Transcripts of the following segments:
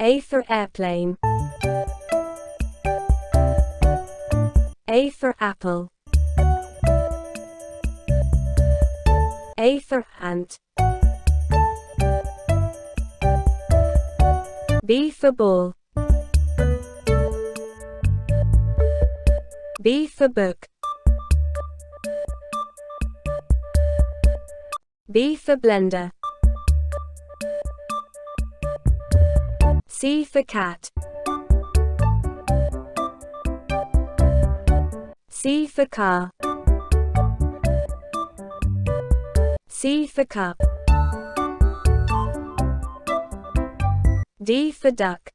A for airplane. A for apple. A for ant. B for ball. B for book. B for blender. C for cat. C for car. C for cup. D for duck.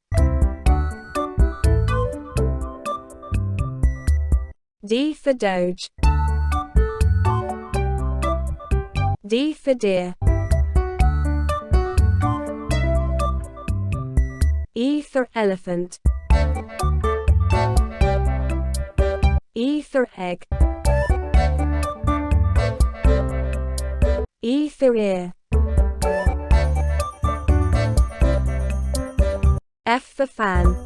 D for doge. D for deer. E for elephant. E for egg. E for ear. F for fan.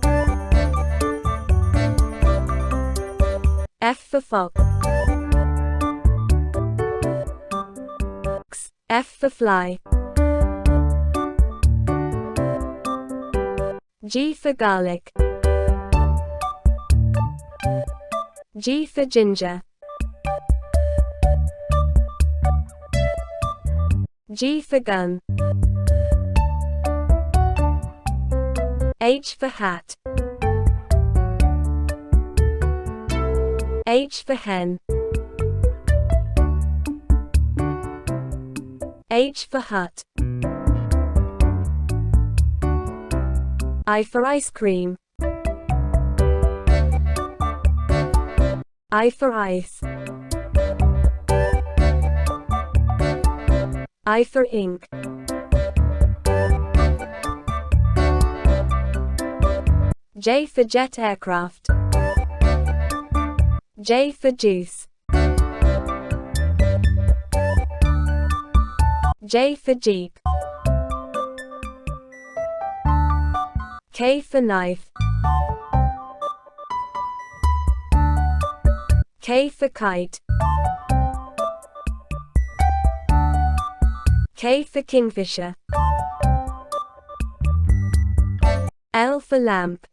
F for fox. F for fly. G for garlic. G for ginger. G for gun. H for hat. H for hen. H for hut. I for ice cream. I for ice. I for ink. J for jet aircraft. J for juice. J for jeep. K for knife. K for kite. K for kingfisher. L for lamp.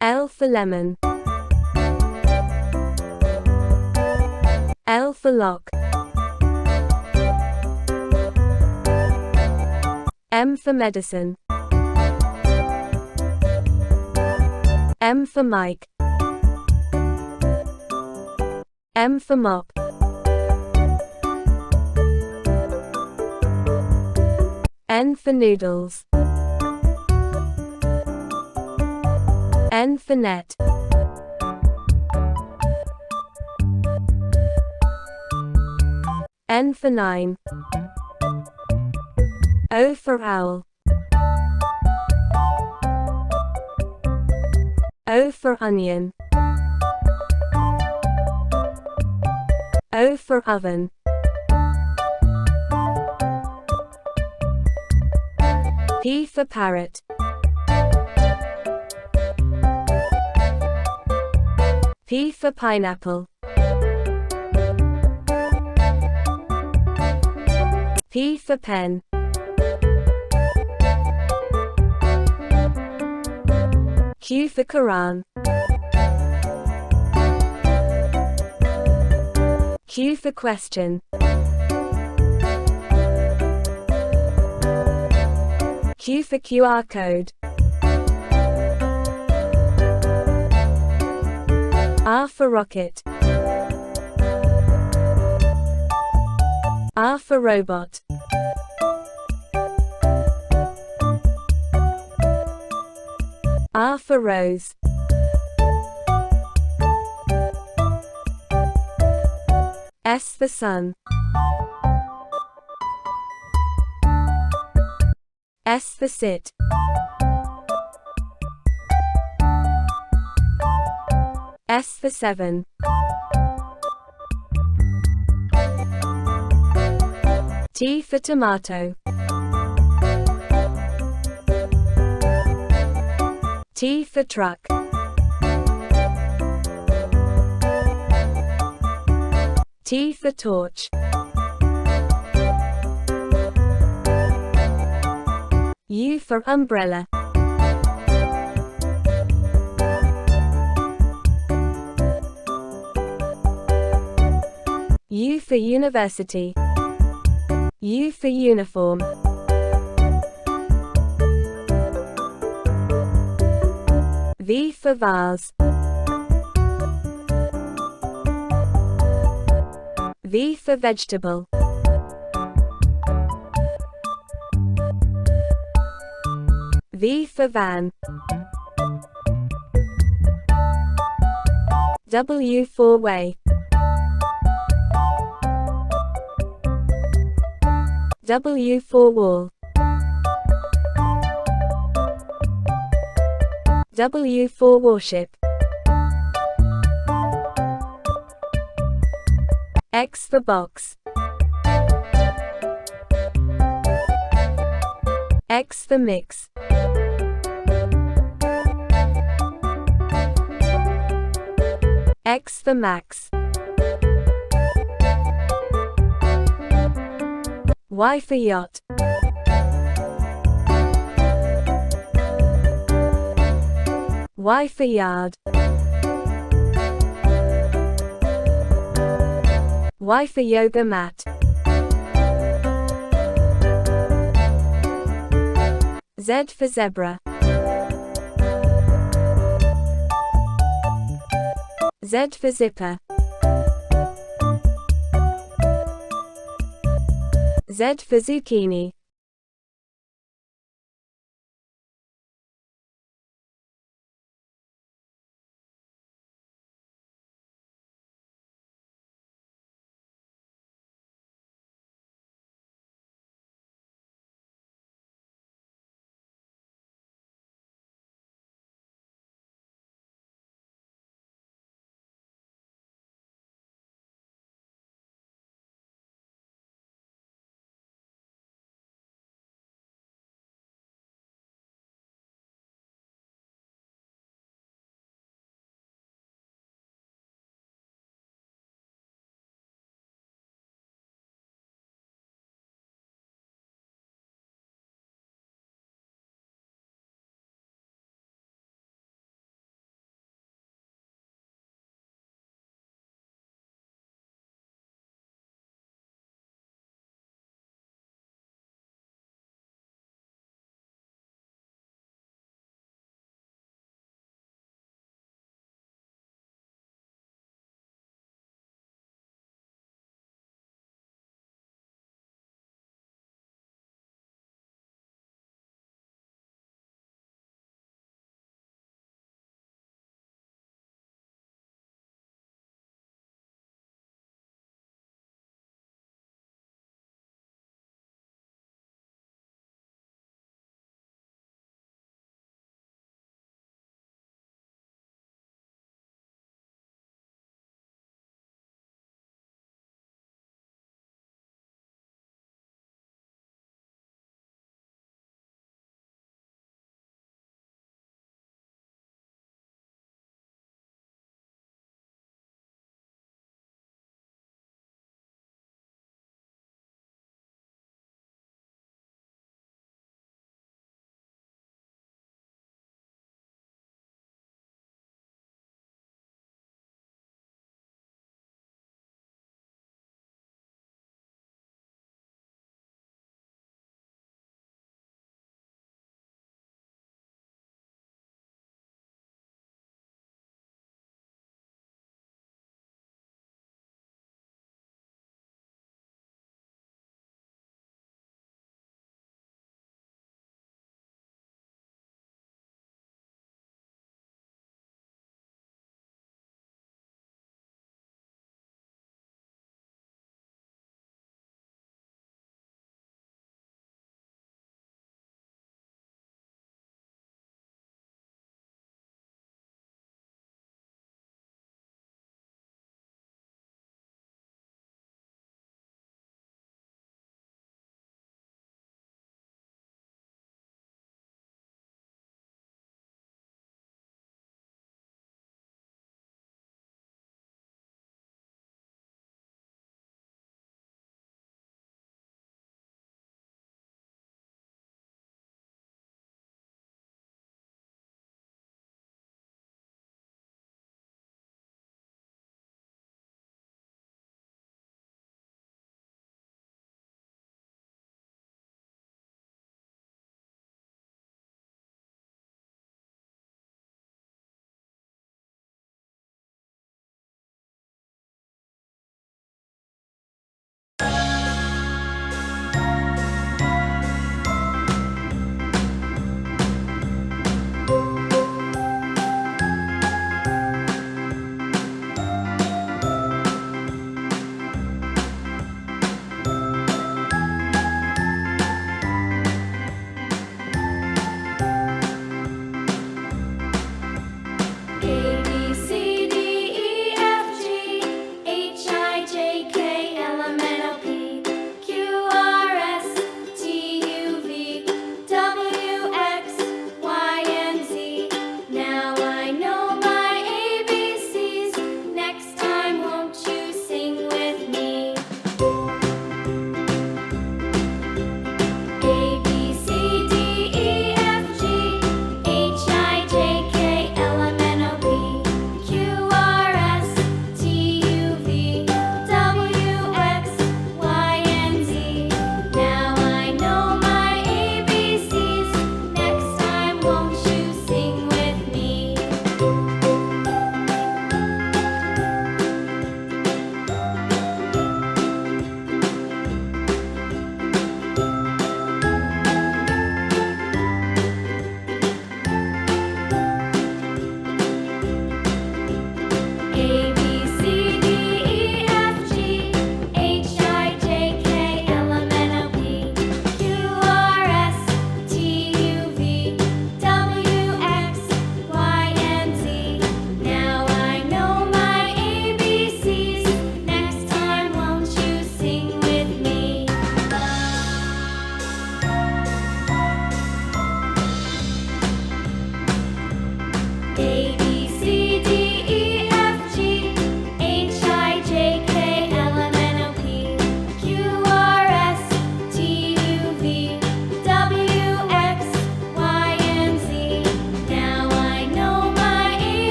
L for lemon. L for lock. M for medicine. M for mic. M for mop. N for noodles. N for net. N for 9. O for owl. O for onion. O for oven. P for parrot. P for pineapple. P for pen. Q for Quran. Q for question. Q for QR code. R for rocket. R for robot. R for rose. S for sun. S for sit. S for 7. T for tomato. T for truck. T for torch. U for umbrella. U for university. U for uniform. V for vase. V for vegetable. V for van. W for way. W for wall. W for warship. X for box. X for mix. X for max. Y for yacht. Y for yard. Y for yoga mat. Z for zebra. Z for zipper. Z for zucchini.